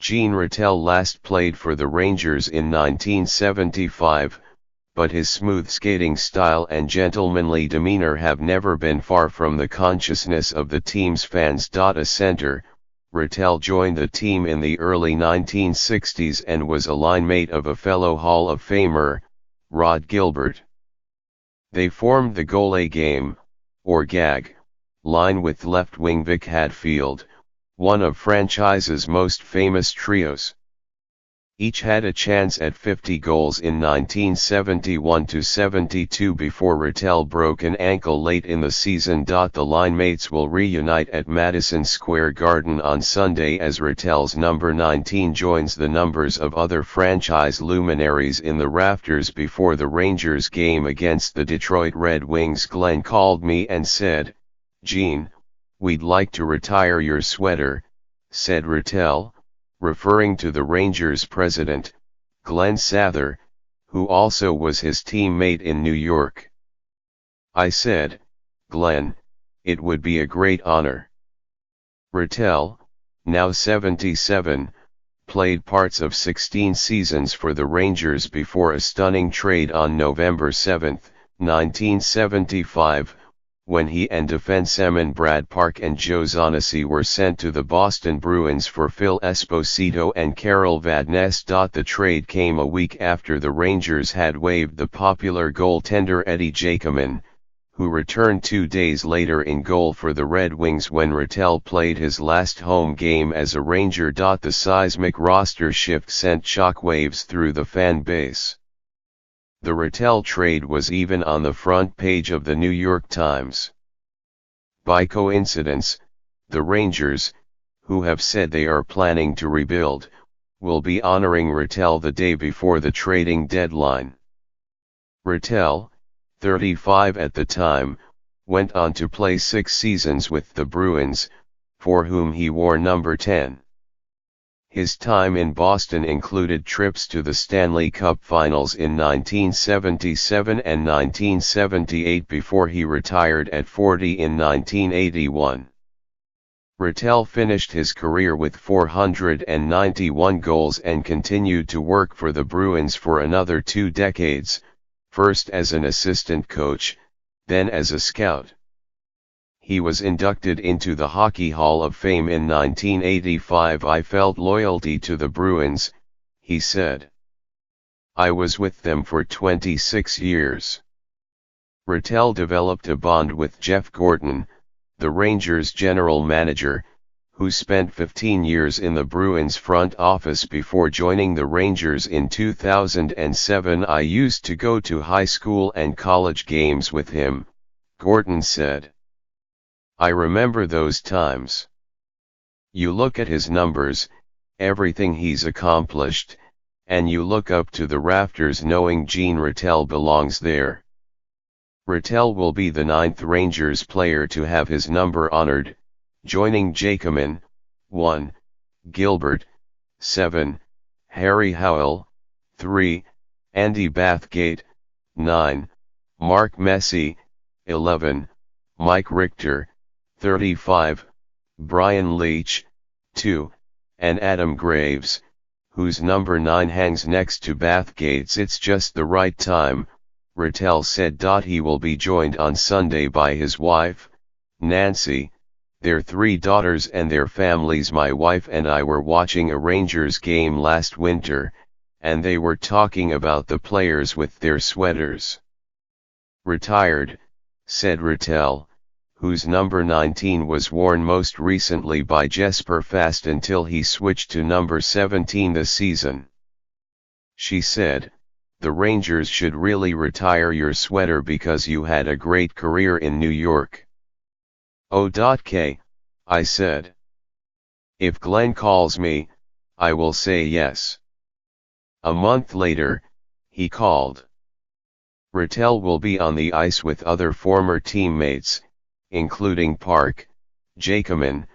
Gene Ratelle last played for the Rangers in 1975, but his smooth skating style and gentlemanly demeanor have never been far from the consciousness of the team's fans. A center, Ratelle joined the team in the early 1960s and was a line mate of a fellow Hall of Famer, Rod Gilbert. They formed the goal A game, or GAG, line with left wing Vic Hadfield, one of franchise's most famous trios. Each had a chance at 50 goals in 1971-72 before Ratelle broke an ankle late in the season. The line mates will reunite at Madison Square Garden on Sunday as Ratelle's number 19 joins the numbers of other franchise luminaries in the rafters before the Rangers game against the Detroit Red Wings. Glenn called me and said, "Gene, we'd like to retire your sweater," said Ratelle, referring to the Rangers president, Glenn Sather, who also was his teammate in New York. I said, "Glenn, it would be a great honor." Ratelle, now 77, played parts of 16 seasons for the Rangers before a stunning trade on November 7, 1975, when he and defensemen Brad Park and Joe Zanussi were sent to the Boston Bruins for Phil Esposito and Carol Vadnais. The trade came a week after the Rangers had waived the popular goaltender Eddie Jakeman, who returned 2 days later in goal for the Red Wings when Ratelle played his last home game as a Ranger. The seismic roster shift sent shockwaves through the fan base. The Ratelle trade was even on the front page of the New York Times. By coincidence, the Rangers, who have said they are planning to rebuild, will be honoring Ratelle the day before the trading deadline. Ratelle, 35 at the time, went on to play 6 seasons with the Bruins, for whom he wore number 10. His time in Boston included trips to the Stanley Cup Finals in 1977 and 1978 before he retired at 40 in 1981. Ratelle finished his career with 491 goals and continued to work for the Bruins for another 2 decades, first as an assistant coach, then as a scout. He was inducted into the Hockey Hall of Fame in 1985. "I felt loyalty to the Bruins," he said. "I was with them for 26 years. Ratelle developed a bond with Jeff Gorton, the Rangers' general manager, who spent 15 years in the Bruins front office before joining the Rangers in 2007. "I used to go to high school and college games with him," Gorton said. "I remember those times. You look at his numbers, everything he's accomplished, and you look up to the rafters knowing Gene Ratelle belongs there." Ratelle will be the 9th Rangers player to have his number honored, joining Jakeman, 1, Gilbert, 7, Harry Howell, 3, Andy Bathgate, 9, Mark Messier, 11, Mike Richter, 35, Brian Leach, 2, and Adam Graves, whose number 9 hangs next to Bathgate's. "It's just the right time," Ratelle said. He will be joined on Sunday by his wife, Nancy, their 3 daughters and their families. "My wife and I were watching a Rangers game last winter, and they were talking about the players with their sweaters." Retired, said Ratelle, whose number 19 was worn most recently by Jesper Fast until he switched to number 17 this season. She said, "The Rangers should really retire your sweater because you had a great career in New York." "OK," I said. "If Glenn calls me, I will say yes." A month later, he called. Ratelle will be on the ice with other former teammates, including Park, Jakeman,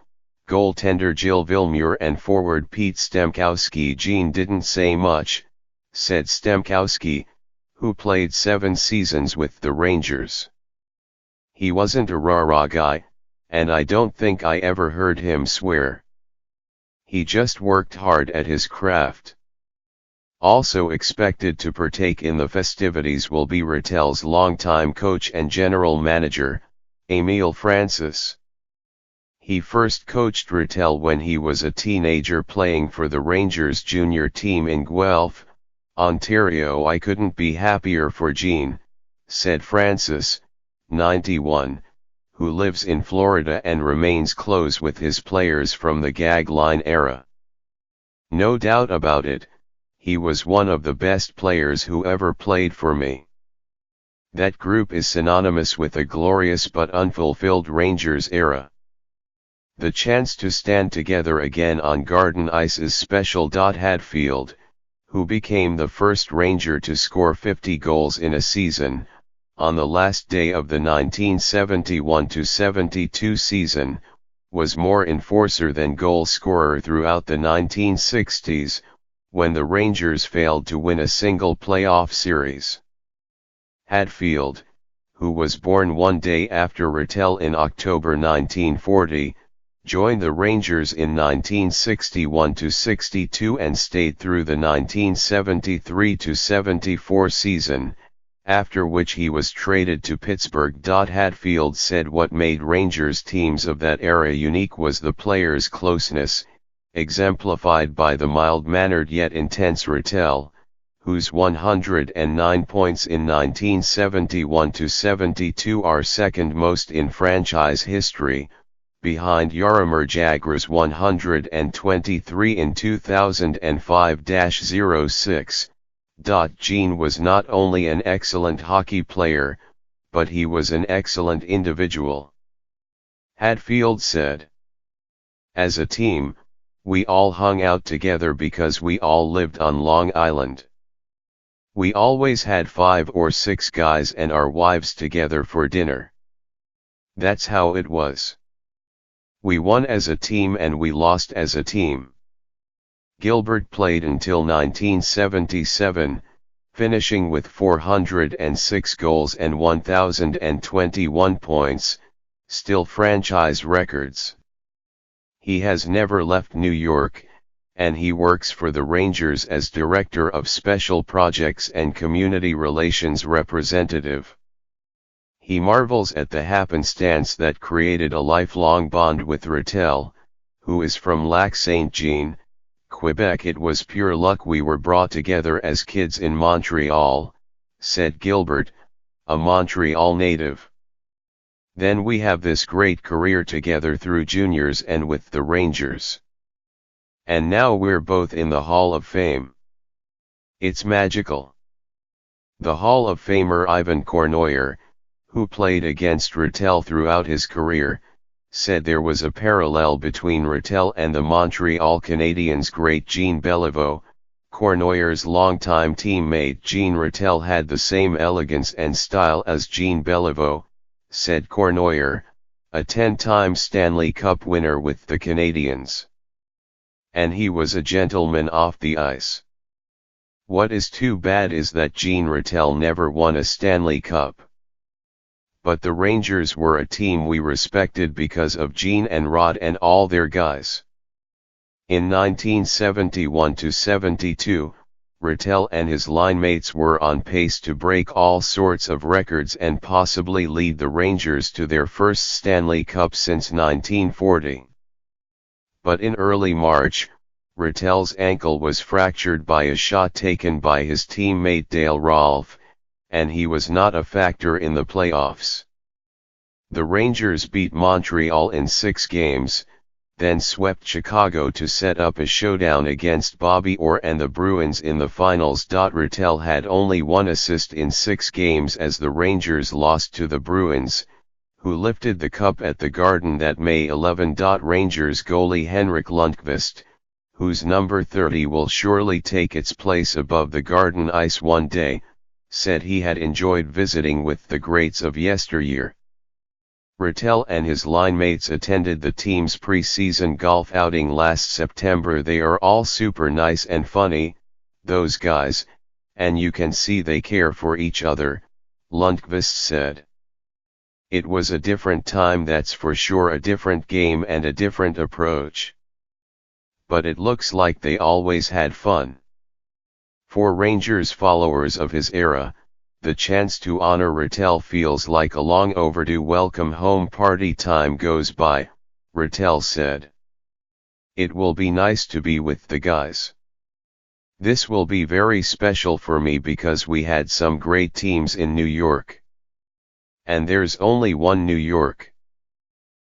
goaltender Jill Vilmure and forward Pete Stemkowski. "Gene didn't say much," said Stemkowski, who played 7 seasons with the Rangers. "He wasn't a rah-rah guy, and I don't think I ever heard him swear. He just worked hard at his craft. Also expected to partake in the festivities will be Ratelle's longtime coach and general manager, Emile Francis. He first coached Ratelle when he was a teenager playing for the Rangers junior team in Guelph, Ontario. I couldn't be happier for Jean, said Francis, 91, who lives in Florida and remains close with his players from the gag line era. No doubt about it, he was one of the best players who ever played for me. That group is synonymous with a glorious but unfulfilled Rangers era. The chance to stand together again on garden ice is special. Hadfield, who became the first Ranger to score 50 goals in a season, on the last day of the 1971-72 season, was more enforcer than goal scorer throughout the 1960s, when the Rangers failed to win a single playoff series. Hadfield, who was born one day after Ratelle in October 1940, joined the Rangers in 1961-62 and stayed through the 1973-74 season, after which he was traded to Pittsburgh. Hadfield said what made Rangers teams of that era unique was the players' closeness, exemplified by the mild-mannered yet intense Ratelle, whose 109 points in 1971-72 are second most in franchise history, behind Jaromir Jagr's 123 in 2005-06. Jean was not only an excellent hockey player, but he was an excellent individual. Hadfield said. As a team, we all hung out together because we all lived on Long Island. We always had 5 or 6 guys and our wives together for dinner. That's how it was. We won as a team and we lost as a team. Gilbert played until 1977, finishing with 406 goals and 1,021 points, still franchise records. He has never left New York, and he works for the Rangers as Director of Special Projects and Community Relations Representative. He marvels at the happenstance that created a lifelong bond with Ratelle, who is from Lac-Saint-Jean, Quebec. It was pure luck we were brought together as kids in Montreal, said Gilbert, a Montreal native. Then we have this great career together through juniors and with the Rangers. And now we're both in the Hall of Fame. It's magical. The Hall of Famer Ivan Cournoyer, who played against Ratelle throughout his career, said there was a parallel between Ratelle and the Montreal Canadiens' great Jean Beliveau. Cournoyer's longtime teammate Jean Ratelle had the same elegance and style as Jean Beliveau, said Cournoyer, a 10-time Stanley Cup winner with the Canadiens. And he was a gentleman off the ice. What is too bad is that Jean Ratelle never won a Stanley Cup. But the Rangers were a team we respected because of Jean and Rod and all their guys. In 1971-72, Ratelle and his linemates were on pace to break all sorts of records and possibly lead the Rangers to their first Stanley Cup since 1940. But in early March, Ratelle's ankle was fractured by a shot taken by his teammate Dale Rolfe, and he was not a factor in the playoffs. The Rangers beat Montreal in 6 games, then swept Chicago to set up a showdown against Bobby Orr and the Bruins in the finals. Ratelle had only 1 assist in 6 games as the Rangers lost to the Bruins, who lifted the cup at the Garden that May 11. Rangers goalie Henrik Lundqvist, whose number 30 will surely take its place above the Garden ice one day, said he had enjoyed visiting with the greats of yesteryear. Ratelle and his linemates attended the team's pre-season golf outing last September. They are all super nice and funny, those guys, and you can see they care for each other, Lundqvist said. It was a different time, that's for sure, a different game and a different approach. but it looks like they always had fun. For Rangers followers of his era, the chance to honor Ratelle feels like a long overdue welcome home party. Time goes by, Ratelle said. It will be nice to be with the guys. This will be very special for me because we had some great teams in New York. And there's only one New York.